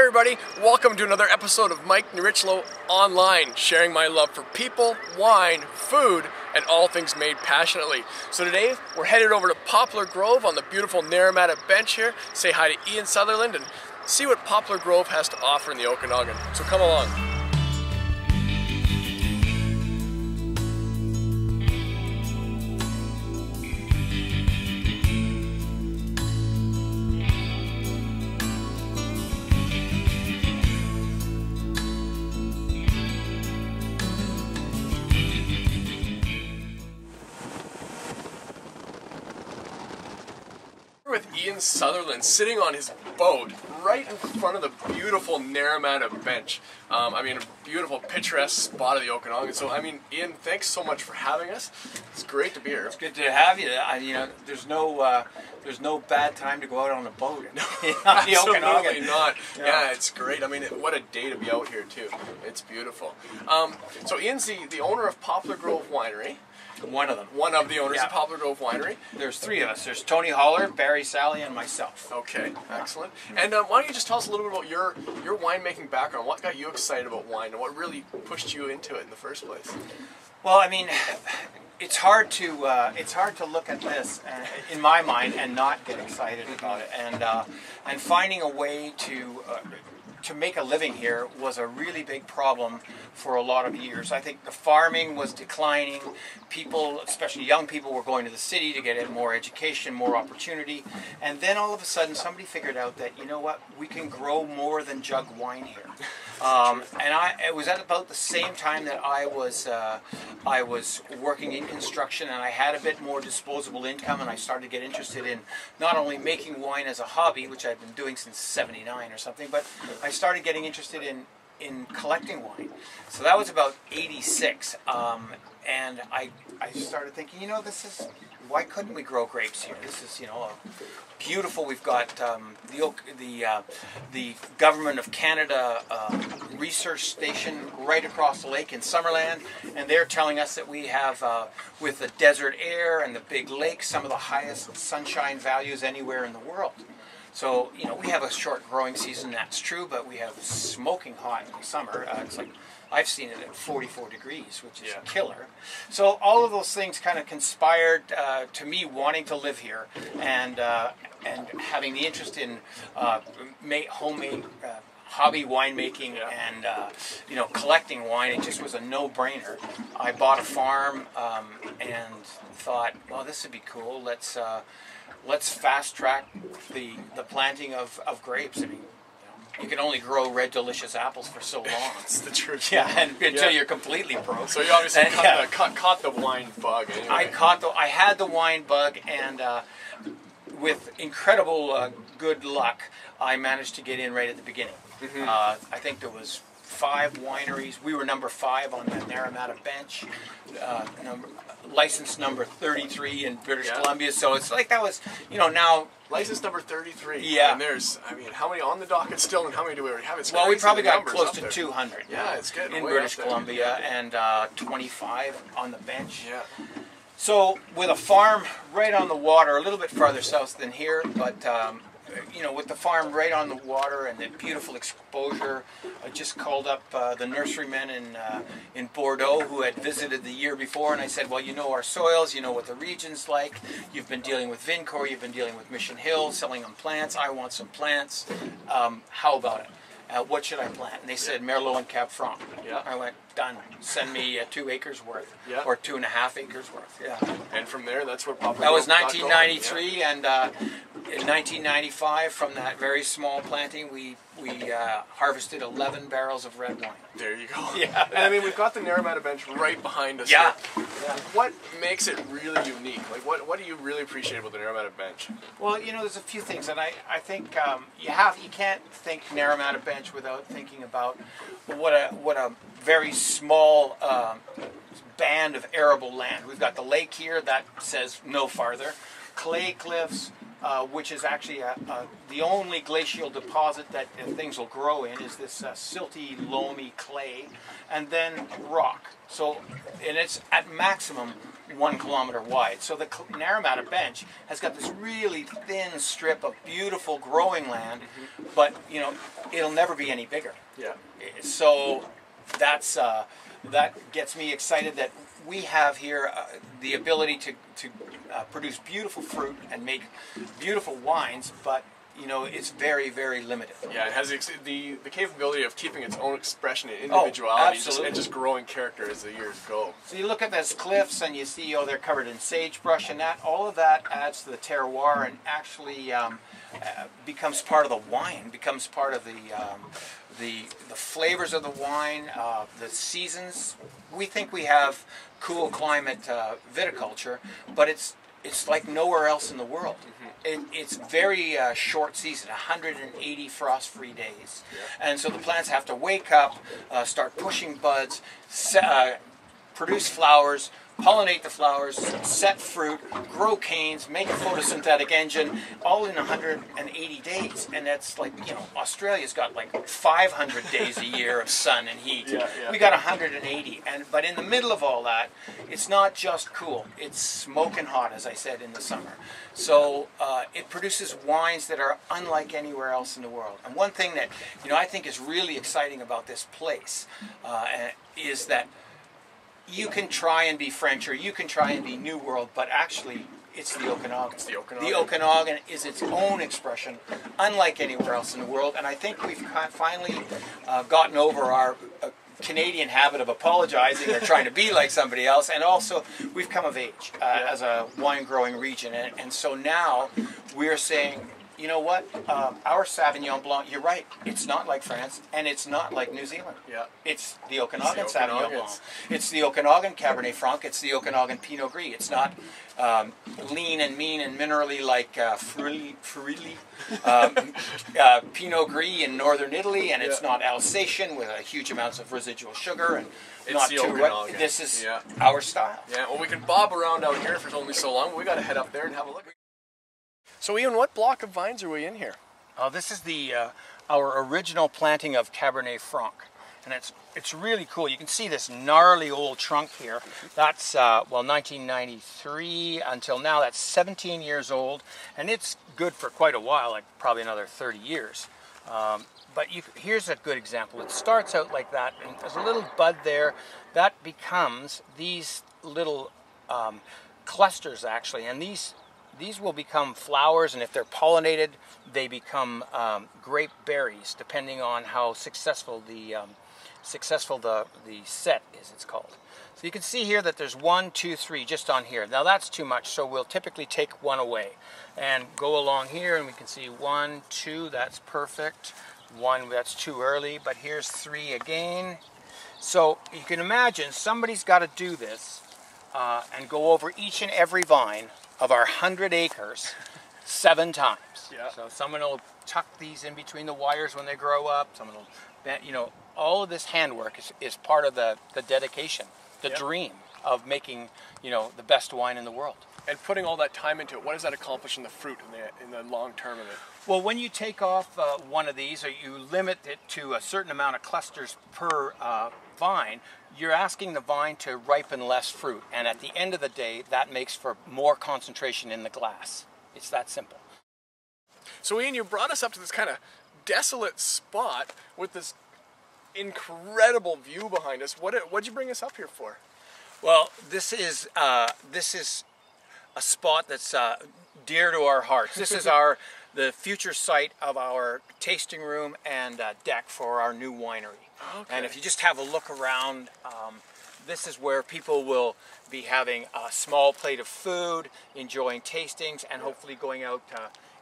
everybody, welcome to another episode of Mike Nierychlo Online, sharing my love for people, wine, food, and all things made passionately. So today, we're headed over to Poplar Grove on the beautiful Naramata bench here, say hi to Ian Sutherland, and see what Poplar Grove has to offer in the Okanagan. So come along. With Ian Sutherland sitting on his boat right in front of the beautiful Naramata bench. I mean, a beautiful picturesque spot of the Okanagan. So, I mean, Ian, thanks so much for having us. It's great to be here. It's good to have you. There's no bad time to go out on a boat. No, the absolutely not. Yeah, it's great. I mean, what a day to be out here too. It's beautiful. So Ian's the owner of Poplar Grove Winery. One of them. One of the owners of Poplar Grove Winery. There's three of us. There's Tony Holler, Barry Sally, and myself. Okay, excellent. And why don't you just tell us a little bit about your winemaking background? What got you excited about wine, and what really pushed you into it in the first place? Well, I mean, it's hard to look at this in my mind and not get excited about it. And finding a way to make a living here was a really big problem for a lot of years. I think the farming was declining. People, especially young people, were going to the city to get more education, more opportunity. And then all of a sudden somebody figured out that, you know what, we can grow more than jug wine here. It was at about the same time that I was working in construction, and I had a bit more disposable income, and I started to get interested in not only making wine as a hobby, which I've been doing since '79 or something, but I started getting interested in collecting wine. So that was about '86, and I started thinking, you know, why couldn't we grow grapes here? This is, beautiful. We've got the Government of Canada research station right across the lake in Summerland, and they're telling us that we have, with the desert air and the big lakes, some of the highest sunshine values anywhere in the world. So, we have a short growing season, that's true, but we have smoking hot in the summer. It's like, I've seen it at 44 degrees, which is a killer. So all of those things kind of conspired to me wanting to live here and having the interest in homemade hobby winemaking and collecting wine. It just was a no-brainer. I bought a farm and thought, well, this would be cool. Let's fast track the planting of grapes. I mean, you can only grow red delicious apples for so long. That's the truth. Yeah, until you're completely broke. So you obviously caught the wine bug. Anyway. I had the wine bug, and with incredible good luck, I managed to get in right at the beginning. Mm-hmm. I think there was 5 wineries. We were number 5 on the Naramata bench. License number 33 in British Columbia. So it's like that was, now. License number 33. Yeah. And there's, how many on the docket still, and how many do we already have? Well, we probably got close to 200. Yeah, it's good. In British Columbia, and 25 on the bench. Yeah. So with a farm right on the water, a little bit farther south than here, but with the farm right on the water and the beautiful exposure, I just called up the nurserymen in Bordeaux who had visited the year before, and I said, well, you know our soils, you know what the region's like, you've been dealing with Vincor, you've been dealing with Mission Hill, selling them plants, I want some plants, how about it? What should I plant? And they said Merlot and Cab Franc. Yeah. I went, done. Send me 2 acres worth, or 2.5 acres worth. Yeah. And from there, that's where Poplar. That was 1993, and in 1995, from that very small planting, we harvested 11 barrels of red wine. There you go. Yeah. And we've got the Naramata bench right behind us. Yeah. Here. What makes it really unique? Like, what do you really appreciate about the Naramata bench? Well, there's a few things, and I think you can't think Naramata bench without thinking about what a very small band of arable land. We've got the lake here that says no farther. Clay cliffs, which is actually the only glacial deposit that things will grow in, is this silty, loamy clay, and then rock. So, and it's at maximum 1 kilometer wide. So the Naramata bench has got this really thin strip of beautiful growing land, but you know, it'll never be any bigger. Yeah. So that's that gets me excited that we have here the ability to produce beautiful fruit and make beautiful wines, but you know, it's very, very limited. Yeah, it has the capability of keeping its own expression and individuality, and just growing character as the years go. So you look at those cliffs and you see, oh, they're covered in sagebrush, and that all of that adds to the terroir and actually becomes part of the wine, becomes part of the flavors of the wine, the seasons. We think we have cool climate viticulture, but it's like nowhere else in the world. It's very short season, 180 frost-free days. Yeah. And so the plants have to wake up, start pushing buds, produce flowers, pollinate the flowers, set fruit, grow canes, make a photosynthetic engine, all in 180 days. And that's like, you know, Australia's got like 500 days a year of sun and heat. Yeah, yeah. We got 180. But in the middle of all that, it's not just cool. It's smoking hot, as I said, in the summer. So it produces wines that are unlike anywhere else in the world. And one thing that, you know, I think is really exciting about this place is that you can try and be French or you can try and be New World, but actually it's the Okanagan. It's the Okanagan. The Okanagan is its own expression, unlike anywhere else in the world. And I think we've finally gotten over our Canadian habit of apologizing or trying to be like somebody else. And also, we've come of age as a wine-growing region. And so now we're saying, you know what, our Sauvignon Blanc, you're right, it's not like France, and it's not like New Zealand. Yeah. It's the Okanagan Sauvignon Blanc. It's the Okanagan Cabernet Franc. It's the Okanagan Pinot Gris. It's not lean and mean and minerally like Friuli Pinot Gris in northern Italy, and it's not Alsatian with huge amounts of residual sugar and it's not the too Okanagan. wet. This is our style. Yeah, well, we can bob around out here for only so long, but we got to head up there and have a look. So Ian, what block of vines are we in here? This is the our original planting of Cabernet Franc, and it's really cool. You can see this gnarly old trunk here. That's well, 1993 until now. That's 17 years old, and it's good for quite a while, like probably another 30 years. But here's a good example. It starts out like that, and there's a little bud there. That becomes these little clusters, actually, and these will become flowers, and if they're pollinated, they become grape berries, depending on how successful the set is, it's called. So you can see here that there's 1, 2, 3 just on here. Now that's too much, so we'll typically take one away and go along here, and we can see 1, 2, that's perfect. 1, that's too early, but here's 3 again. So you can imagine somebody's got to do this and go over each and every vine of our 100 acres 7 times. Yeah. So someone will tuck these in between the wires when they grow up. Someone will bend, you know, all of this handwork is part of the dedication, the dream of making, you know, the best wine in the world. And putting all that time into it, what does that accomplish in the fruit in the long term of it? Well, when you take off one of these, or you limit it to a certain amount of clusters per vine, you're asking the vine to ripen less fruit. And at the end of the day, that makes for more concentration in the glass. It's that simple. So Ian, you brought us up to this kind of desolate spot with this incredible view behind us. What'd you bring us up here for? Well, this is a spot that's dear to our hearts. This is the future site of our tasting room and deck for our new winery. Okay. And if you just have a look around, this is where people will be having a small plate of food, enjoying tastings, and hopefully going out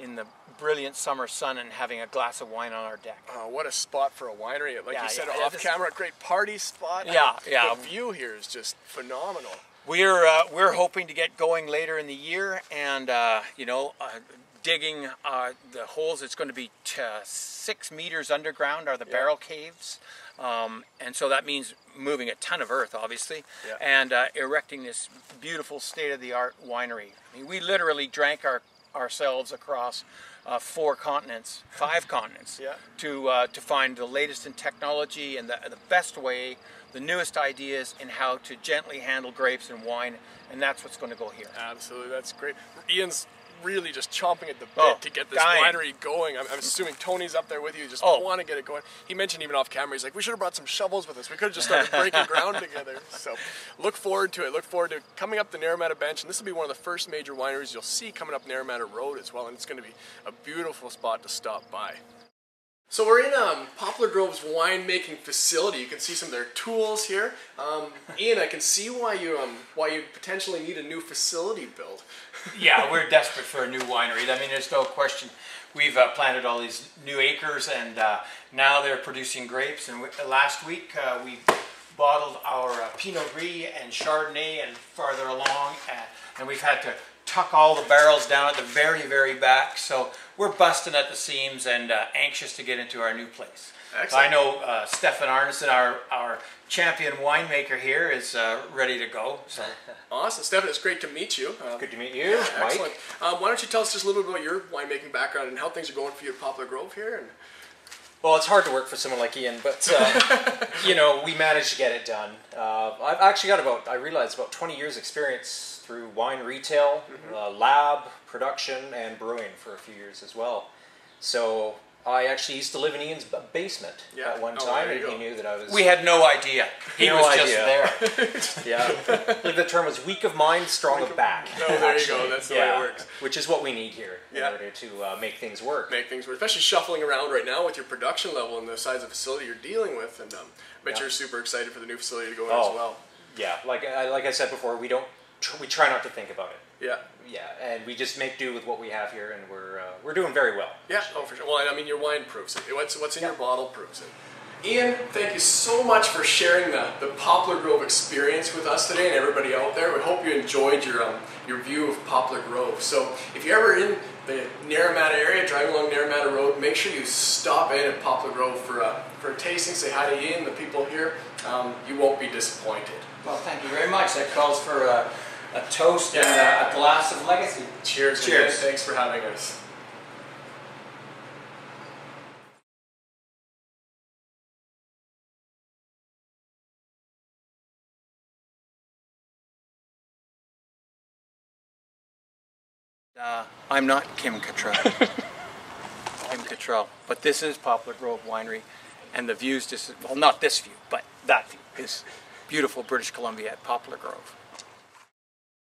in the brilliant summer sun and having a glass of wine on our deck. What a spot for a winery. Like you said, off camera, great party spot. Yeah. The view here is just phenomenal. We're hoping to get going later in the year, and you know, digging the holes. It's going to be 6 meters underground are the barrel caves, and so that means moving a ton of earth, obviously, and erecting this beautiful state-of-the-art winery. I mean, we literally drank our ourselves across 4 continents, 5 continents, Yeah. to find the latest in technology and the best way, the newest ideas in how to gently handle grapes and wine, and that's what's going to go here. Absolutely, that's great. Ian's really just chomping at the bit Oh, to get this dying. winery going. I'm assuming Tony's up there with you, just want to get it going. He mentioned even off camera, he's like, we should have brought some shovels with us. We could have just started breaking ground together. So look forward to it. Look forward to coming up the Naramata bench, and this will be one of the first major wineries you'll see coming up Naramata Road as well, and it's going to be a beautiful spot to stop by. So we're in Poplar Grove's winemaking facility. You can see some of their tools here. Ian, I can see why you potentially need a new facility built. Yeah, we're desperate for a new winery. I mean, there's no question. We've planted all these new acres, and now they're producing grapes. And last week we bottled our Pinot Gris and Chardonnay, and farther along, and we've had to tuck all the barrels down at the very, very back. So we're busting at the seams and anxious to get into our new place. Excellent. I know Stefan Arneson, our champion winemaker here, is ready to go. So. Awesome. Stefan, it's great to meet you. Good to meet you, Mike. Excellent. Why don't you tell us just a little bit about your winemaking background and how things are going for you at Poplar Grove here? And Well, it's hard to work for someone like Ian, but you know, we managed to get it done. I've actually got I realized about 20 years experience through wine retail, lab, production, and brewing for a few years as well. So I actually used to live in Ian's basement at one time, and he knew that I was... We had no idea. He was just there. Yeah. I believe the term was weak of mind, strong of back. Oh, there you go. That's the way it works. Which is what we need here in order to make things work. Make things work, especially shuffling around right now with your production level and the size of facility you're dealing with. And I bet you're super excited for the new facility to go in as well. Yeah, like I said before, we try not to think about it. Yeah. Yeah, and we just make do with what we have here, and we're doing very well. Yeah, for sure. Well, I mean, your wine proves it. What's in your bottle proves it. Ian, thank you so much for sharing the Poplar Grove experience with us today and everybody out there. We hope you enjoyed your view of Poplar Grove. So if you're ever in the Naramata area, driving along Naramata Road, make sure you stop in at Poplar Grove for a tasting. Say hi to Ian, the people here. You won't be disappointed. Well, thank you very much. That calls for a toast and a glass of legacy. Cheers. Cheers. Thanks for having us. I'm not Kim Cattrall. I'm Cattrall. But this is Poplar Grove Winery, and the views, well, not this view, but that view is beautiful British Columbia at Poplar Grove.